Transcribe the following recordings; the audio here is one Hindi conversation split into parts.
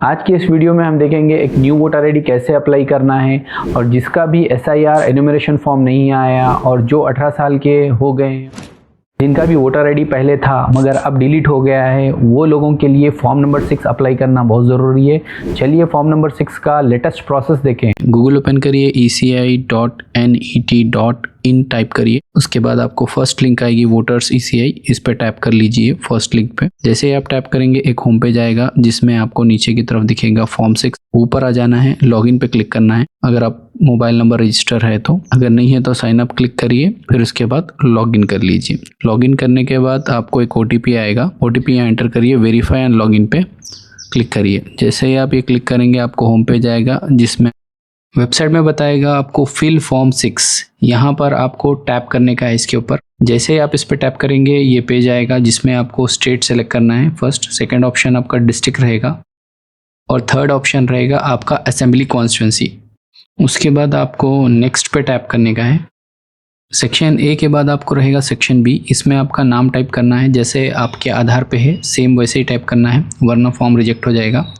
आज की इस वीडियो में हम देखेंगे एक न्यू वोटर आईडी कैसे अप्लाई करना है और जिसका भी एसआईआर एनुमरेशन फॉर्म नहीं आया और जो 18 साल के हो गए हैं, जिनका भी वोटर आईडी पहले था मगर अब डिलीट हो गया है, वो लोगों के लिए फॉर्म नंबर 6 अप्लाई करना बहुत ज़रूरी है। चलिए फॉर्म नंबर 6 का लेटेस्ट प्रोसेस देखें। गूगल ओपन करिए eci.net.in टाइप करिए। उसके बाद आपको फर्स्ट लिंक आएगी वोटर्स ECI, इस पे टैप कर लीजिए फर्स्ट लिंक पे। जैसे ही आप टैप करेंगे एक होम पेज आएगा जिसमें आपको नीचे की तरफ दिखेगा फॉर्म 6। ऊपर आ जाना है, लॉगिन पे क्लिक करना है अगर आप मोबाइल नंबर रजिस्टर है तो, अगर नहीं है तो साइन अप क्लिक करिए, फिर उसके बाद लॉगिन कर लीजिए। लॉगिन करने के बाद आपको एक OTP आएगा, OTP यहाँ एंटर करिए, वेरीफाई एंड लॉगिन पे क्लिक करिए। जैसे ही आप ये क्लिक करेंगे आपको होम पेज आएगा जिसमें वेबसाइट में बताएगा आपको फिल फॉर्म 6, यहाँ पर आपको टैप करने का है इसके ऊपर। जैसे ही आप इस पर टैप करेंगे ये पेज आएगा जिसमें आपको स्टेट सेलेक्ट करना है फर्स्ट, सेकंड ऑप्शन आपका डिस्ट्रिक्ट रहेगा और थर्ड ऑप्शन रहेगा आपका असेंबली कॉन्स्टिट्यूंसी। उसके बाद आपको नेक्स्ट पे टैप करने का है। सेक्शन A के बाद आपको रहेगा सेक्शन B, इसमें आपका नाम टाइप करना है, जैसे आपके आधार पे है सेम वैसे ही टाइप करना है वरना फॉर्म रिजेक्ट हो जाएगा,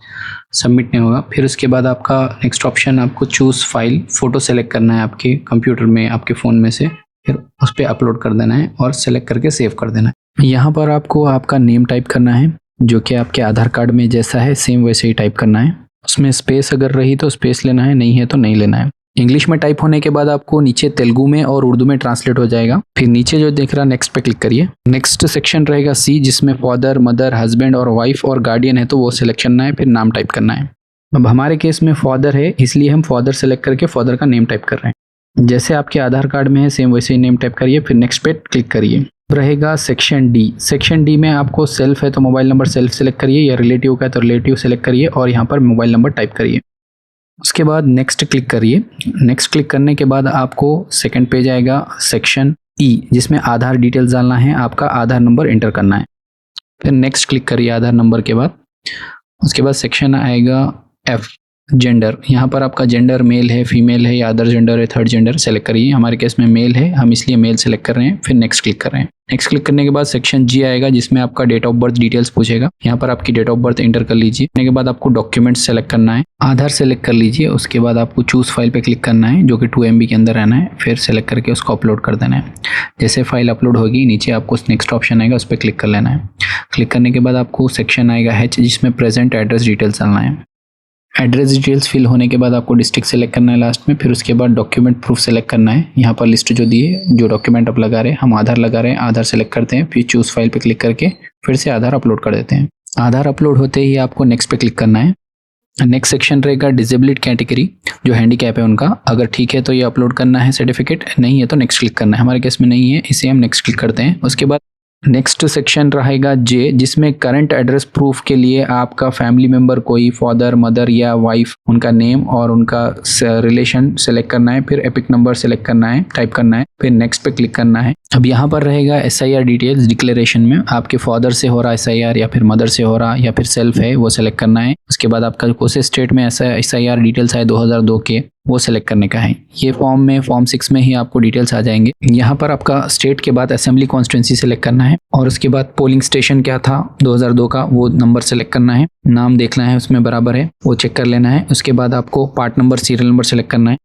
सबमिट नहीं होगा। फिर उसके बाद आपका नेक्स्ट ऑप्शन आपको चूज़ फाइल, फ़ोटो सेलेक्ट करना है आपके कंप्यूटर में, आपके फ़ोन में से, फिर उस पर अपलोड कर देना है और सेलेक्ट करके सेव कर देना है। यहाँ पर आपको आपका नेम टाइप करना है जो कि आपके आधार कार्ड में जैसा है सेम वैसे ही टाइप करना है। उसमें स्पेस अगर रही तो स्पेस लेना है, नहीं है तो नहीं लेना है। इंग्लिश में टाइप होने के बाद आपको नीचे तेलुगु में और उर्दू में ट्रांसलेट हो जाएगा। फिर नीचे जो दिख रहा नेक्स्ट पे क्लिक करिए। नेक्स्ट सेक्शन रहेगा C जिसमें फादर, मदर, हस्बैंड और वाइफ और गार्डियन है तो वो सिलेक्ट करना है, फिर नाम टाइप करना है। अब हमारे केस में फादर है इसलिए हम फादर सेलेक्ट करके फादर का नेम टाइप कर रहे हैं। जैसे आपके आधार कार्ड में है सेम वैसे ही नेम टाइप करिए, फिर नेक्स्ट पे क्लिक करिए। रहेगा सेक्शन D। सेक्शन D में आपको सेल्फ है तो मोबाइल नंबर सेल्फ सेलेक्ट करिए, या रिलेटिव का है तो रिलेटिव सेलेक्ट करिए और यहाँ पर मोबाइल नंबर टाइप करिए। उसके बाद नेक्स्ट क्लिक करिए। नेक्स्ट क्लिक करने के बाद आपको सेकंड पेज आएगा सेक्शन E जिसमें आधार डिटेल्स डालना है, आपका आधार नंबर एंटर करना है। फिर नेक्स्ट क्लिक करिए आधार नंबर के बाद। उसके बाद सेक्शन आएगा F, जेंडर। यहाँ पर आपका जेंडर मेल है, फीमेल है या अदर जेंडर है, थर्ड जेंडर सेलेक्ट करिए। हमारे केस में मेल है, हम इसलिए मेल सेलेक्ट कर रहे हैं। फिर नेक्स्ट क्लिक कर रहे हैं। नेक्स्ट क्लिक करने के बाद सेक्शन G आएगा जिसमें आपका डेट ऑफ बर्थ डिटेल्स पूछेगा, यहाँ पर आपकी डेट ऑफ बर्थ एंटर कर लीजिए। करने के बाद आपको डॉक्यूमेंट सेलेक्ट करना है, आधार सेलेक्ट कर लीजिए। उसके बाद आपको चूज़ फाइल पे क्लिक करना है जो कि 2 MB के अंदर रहना है, फिर सेलेक्ट करके उसको अपलोड कर देना है। जैसे फाइल अपलोड होगी नीचे आपको नेक्स्ट ऑप्शन आएगा, उस पर क्लिक कर लेना है। क्लिक करने के बाद आपको सेक्शन आएगा H जिसमें प्रेजेंट एड्रेस डिटेल्स डालना है। एड्रेस डिटेल्स फिल होने के बाद आपको डिस्ट्रिक्ट सेलेक्ट करना है लास्ट में। फिर उसके बाद डॉक्यूमेंट प्रूफ सेलेक्ट करना है। यहाँ पर लिस्ट जो दी है, जो डॉक्यूमेंट आप लगा रहे हैं, हम आधार लगा रहे हैं, आधार सेलेक्ट करते हैं, फिर चूज़ फाइल पे क्लिक करके फिर से आधार अपलोड कर देते हैं। आधार अपलोड होते ही आपको नेक्स्ट पे क्लिक करना है। नेक्स्ट सेक्शन रहेगा डिसेबिलिटी कैटेगरी, जो हैंडीकैप है उनका, अगर ठीक है तो ये अपलोड करना है सर्टिफिकेट, नहीं है तो नेक्स्ट क्लिक करना है। हमारे केस में नहीं है इसे हम नेक्स्ट क्लिक करते हैं। उसके बाद नेक्स्ट सेक्शन रहेगा J जिसमें करंट एड्रेस प्रूफ के लिए आपका फैमिली मेंबर कोई फादर, मदर या वाइफ, उनका नेम और उनका रिलेशन सेलेक्ट करना है। फिर एपिक नंबर सेलेक्ट करना है, टाइप करना है, फिर नेक्स्ट पे क्लिक करना है। अब यहाँ पर रहेगा SIR डिटेल्स डिक्लेरेशन में, आपके फादर से हो रहा है SIR या फिर मदर से हो रहा या फिर सेल्फ है वो सेलेक्ट करना है। उसके बाद आपका कौन से स्टेट में ऐसा SIR डिटेल्स है 2002 के, वो सेलेक्ट करने का है। ये फॉर्म 6 में ही आपको डिटेल्स आ जाएंगे। यहाँ पर आपका स्टेट के बाद असेंबली कॉन्स्टिट्यूंसी सेलेक्ट करना है और उसके बाद पोलिंग स्टेशन क्या था 2002 का, वो नंबर सेलेक्ट करना है, नाम देखना है उसमें बराबर है वो चेक कर लेना है। उसके बाद आपको part number, serial number select करना है।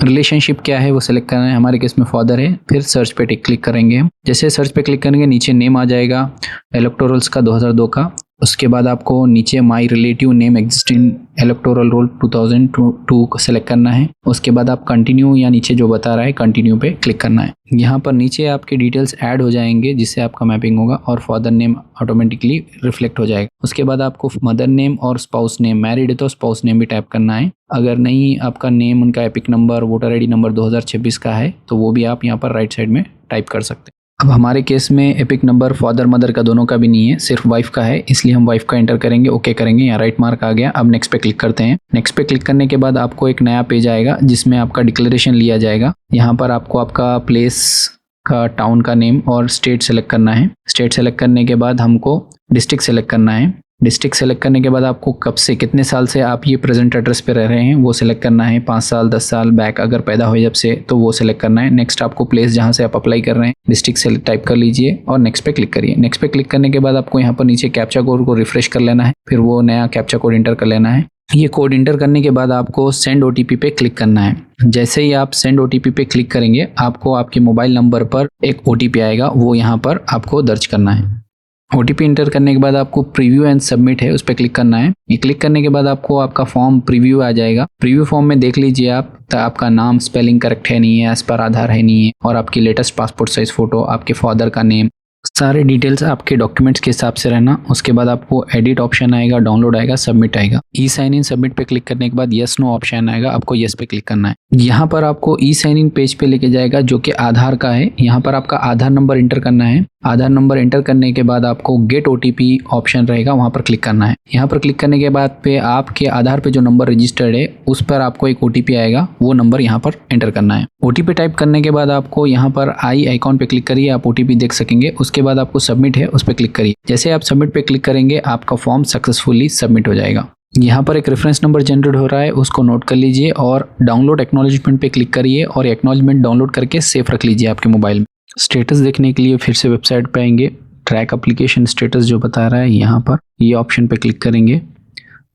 रिलेशनशिप क्या है वो सेलेक्ट करना है, हमारे केस में फादर है। फिर सर्च पे क्लिक करेंगे हम। जैसे सर्च पे क्लिक करेंगे नीचे नेम आ जाएगा इलेक्टोरल्स का 2002 का। उसके बाद आपको नीचे my relative name existing electoral roll 2002 को सेलेक्ट करना है। उसके बाद आप कंटिन्यू या नीचे जो बता रहा है कंटिन्यू पे क्लिक करना है। यहाँ पर नीचे आपके डिटेल्स ऐड हो जाएंगे जिससे आपका मैपिंग होगा और फादर नेम ऑटोमेटिकली रिफ्लेक्ट हो जाएगा। उसके बाद आपको मदर नेम और स्पाउस नेम, मैरिड है तो स्पाउस नेम भी टाइप करना है। अगर नहीं आपका नेम उनका epic number, voter ID number 2026 का है तो वो भी आप यहाँ पर राइट साइड में टाइप कर सकते हैं। अब हमारे केस में एपिक नंबर फादर मदर का दोनों का भी नहीं है, सिर्फ वाइफ का है, इसलिए हम वाइफ का एंटर करेंगे, ओके करेंगे। यहाँ राइट मार्क आ गया। अब नेक्स्ट पे क्लिक करते हैं। नेक्स्ट पे क्लिक करने के बाद आपको एक नया पेज आएगा जिसमें आपका डिक्लेरेशन लिया जाएगा। यहाँ पर आपको आपका प्लेस का, टाउन का नेम और स्टेट सेलेक्ट करना है। स्टेट सेलेक्ट करने के बाद हमको डिस्ट्रिक्ट सेलेक्ट करना है। डिस्ट्रिक्ट सेलेक्ट करने के बाद आपको कब से कितने साल से आप ये प्रेजेंट एड्रेस पे रह रहे हैं वो सिलेक्ट करना है। 5 साल 10 साल बैक अगर पैदा हुए जब से तो वो सिलेक्ट करना है। नेक्स्ट आपको प्लेस जहाँ से आप अप्लाई कर रहे हैं डिस्ट्रिक्ट सेलेक्ट टाइप कर लीजिए और नेक्स्ट पे क्लिक करिए। नेक्स्ट पे क्लिक करने के बाद आपको यहाँ पर नीचे कैप्चा कोड को रिफ्रेश कर लेना है, फिर वो नया कैप्चा कोड इंटर कर लेना है। ये कोड इंटर करने के बाद आपको सेंड OTP पे क्लिक करना है। जैसे ही आप सेंड OTP पे क्लिक करेंगे आपको आपके मोबाइल नंबर पर एक OTP आएगा, वो यहाँ पर आपको दर्ज करना है। OTP इंटर करने के बाद आपको प्रीव्यू एंड सबमिट है उस पर क्लिक करना है। ये क्लिक करने के बाद आपको आपका फॉर्म प्रीव्यू आ जाएगा। प्रीव्यू फॉर्म में देख लीजिए आप तो आपका नाम स्पेलिंग करेक्ट है नहीं है, एज पर आधार है नहीं है, और आपकी लेटेस्ट पासपोर्ट साइज फोटो, आपके फादर का नेम, सारे डिटेल्स आपके डॉक्यूमेंट्स के हिसाब से रहना। उसके बाद आपको एडिट ऑप्शन आएगा, डाउनलोड आएगा, सबमिट आएगा। ई साइन इन सबमिट पे क्लिक करने के बाद यस नो ऑप्शन आएगा, आपको यस पे क्लिक करना है। यहाँ पर आपको ई साइन इन पेज पे लेके जाएगा जो कि आधार का है। यहाँ पर आपका आधार नंबर इंटर करना है। आधार नंबर एंटर करने के बाद आपको गेट OTP ऑप्शन रहेगा, वहाँ पर क्लिक करना है। यहाँ पर क्लिक करने के बाद पे आपके आधार पे जो नंबर रजिस्टर्ड है उस पर आपको एक OTP आएगा, वो नंबर यहाँ पर एंटर करना है। OTP टाइप करने के बाद आपको यहाँ पर आई आइकॉन पे क्लिक करिए, आप OTP देख सकेंगे। उसके बाद आपको सबमिट है उस पर क्लिक करिए। जैसे आप सबमिट पे क्लिक करेंगे आपका फॉर्म सक्सेसफुली सबमिट हो जाएगा। यहाँ पर एक रेफरेंस नंबर जनरेट हो रहा है, उसको नोट कर लीजिए और डाउनलोड एक्नॉलेजमेंट पे क्लिक करिए और एक्नॉलेजमेंट डाउनलोड करके सेफ रख लीजिए आपके मोबाइल में। स्टेटस देखने के लिए फिर से वेबसाइट पे आएंगे, ट्रैक एप्लीकेशन स्टेटस जो बता रहा है यहाँ पर ये ऑप्शन पे क्लिक करेंगे।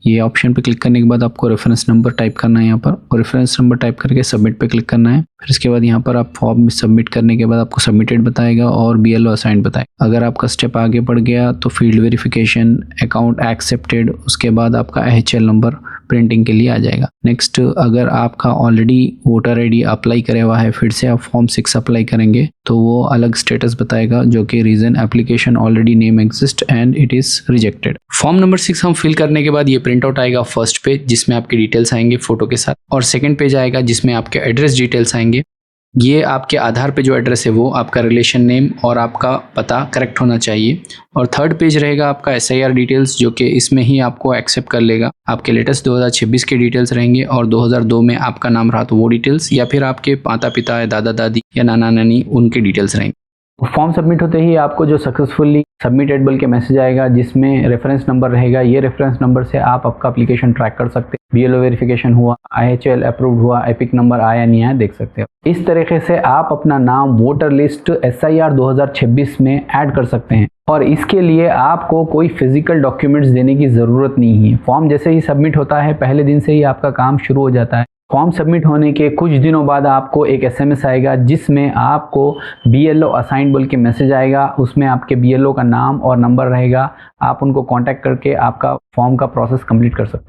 ये ऑप्शन पे क्लिक करने के बाद आपको रेफरेंस नंबर टाइप करना है यहाँ पर, और रेफरेंस नंबर टाइप करके सबमिट पे क्लिक करना है। फिर इसके बाद यहाँ पर आप फॉर्म सबमिट करने के बाद आपको सबमिटेड बताएगा और BLO असाइंड बताएगा। अगर आपका स्टेप आगे बढ़ गया तो फील्ड वेरिफिकेशन, अकाउंट एक्सेप्टेड, उसके बाद आपका HL नंबर प्रिंटिंग के लिए आ जाएगा। नेक्स्ट, अगर आपका ऑलरेडी वोटर ID अप्लाई करे हुआ है, फिर से आप फॉर्म 6 अप्लाई करेंगे तो वो अलग स्टेटस बताएगा जो कि reason application already name exist and it is rejected. Form number 6 हम फिल करने के बाद ये प्रिंट आउट आएगा फर्स्ट पेज जिसमें आपके डिटेल्स आएंगे फोटो के साथ, और सेकंड पेज आएगा जिसमें आपके एड्रेस डिटेल्स आएंगे। ये आपके आधार पे जो एड्रेस है वो आपका रिलेशन नेम और आपका पता करेक्ट होना चाहिए। और थर्ड पेज रहेगा आपका SIR डिटेल्स जो कि इसमें ही आपको एक्सेप्ट कर लेगा। आपके लेटेस्ट 2026 के डिटेल्स रहेंगे और 2002 में आपका नाम रहा तो वो डिटेल्स, या फिर आपके माता पिता या दादा दादी या नाना नानी उनके डिटेल्स रहेंगे। फॉर्म सबमिट होते ही आपको जो सक्सेसफुली सबमिटेड बोल के मैसेज आएगा जिसमें रेफरेंस नंबर रहेगा। ये रेफरेंस नंबर से आप आपका एप्लीकेशन ट्रैक कर सकते हैं, BLO वेरिफिकेशन हुआ, IHL अप्रूव्ड हुआ, एपिक नंबर आया नहीं आया देख सकते हो। इस तरीके से आप अपना नाम वोटर लिस्ट SIR 2026 में ऐड कर सकते हैं, और इसके लिए आपको कोई फिजिकल डॉक्यूमेंट्स देने की ज़रूरत नहीं है। फॉर्म जैसे ही सबमिट होता है पहले दिन से ही आपका काम शुरू हो जाता है। फॉर्म सबमिट होने के कुछ दिनों बाद आपको एक SMS आएगा जिसमें आपको BLO असाइंड बोल के मैसेज आएगा। उसमें आपके BLO का नाम और नंबर रहेगा, आप उनको कांटेक्ट करके आपका फॉर्म का प्रोसेस कंप्लीट कर सकते हैं।